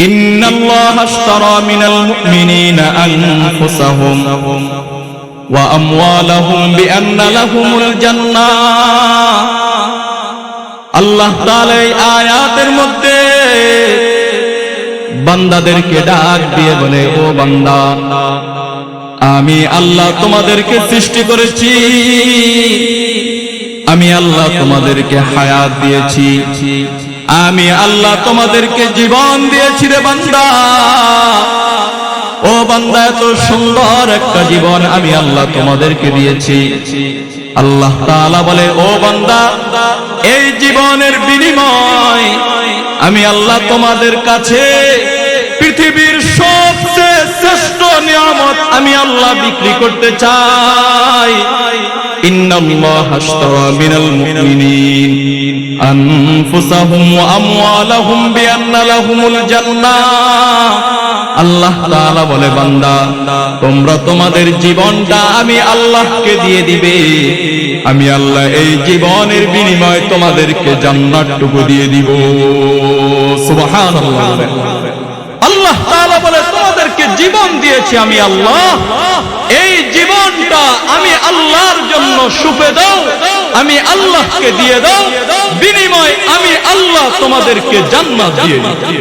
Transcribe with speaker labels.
Speaker 1: ইন্নাল্লাহা আশতারা মিনাল মুমিনিনা আনফুসাহুম ওয়া আমওয়ালাহুম বিআন্না লাহুমুল জান্নাহ। আল্লাহ তাআলা এই আয়াতের মধ্যে বান্দাদেরকে ডাক দিয়ে বলে, ও বান্দা, আমি আল্লাহ তোমাদেরকে সৃষ্টি করেছি, আমি আল্লাহ তোমাদেরকে হায়াত দিয়েছি, আমি আল্লাহ তোমাদেরকে জীবন দিয়েছি রে বান্দা। ও বান্দা, এত সুন্দর একটা জীবন আমি আল্লাহ তোমাদেরকে দিয়েছি। আল্লাহ তাআলা বলে, ও বান্দা, এই জীবনের বিনিময় আমি আল্লাহ তোমাদের কাছে পৃথিবীর সবচেয়ে শ্রেষ্ঠ নিয়ামত আমি আল্লাহ বিক্রি করতে চাই। ইন্নাল্লাহা আশতারা মিনাল মুমিনিনা আনফুসাহুম ওয়া আমওয়ালাহুম বিআন্না লাহুমুল জান্নাহ। আল্লাহ তাআলা বলে, বান্দা, তোমরা তোমাদের জীবনটা আমি আল্লাহকে দিয়ে দিবে, আমি আল্লাহ এই জীবনের বিনিময়ে তোমাদেরকে জান্নাতটুকু দিয়ে দিব। সুবহানাল্লাহ। আল্লাহ তাআলা বলে, তোমাদেরকে জীবন দিয়েছি আমি আল্লাহ, এই জীবনটা আমি আল্লাহর জন্য সুপে দাও, আমি আল্লাহকে দিয়ে দাও, বিনিময় আমি আল্লাহ তোমাদেরকে জান্নাত দিয়ে দিই।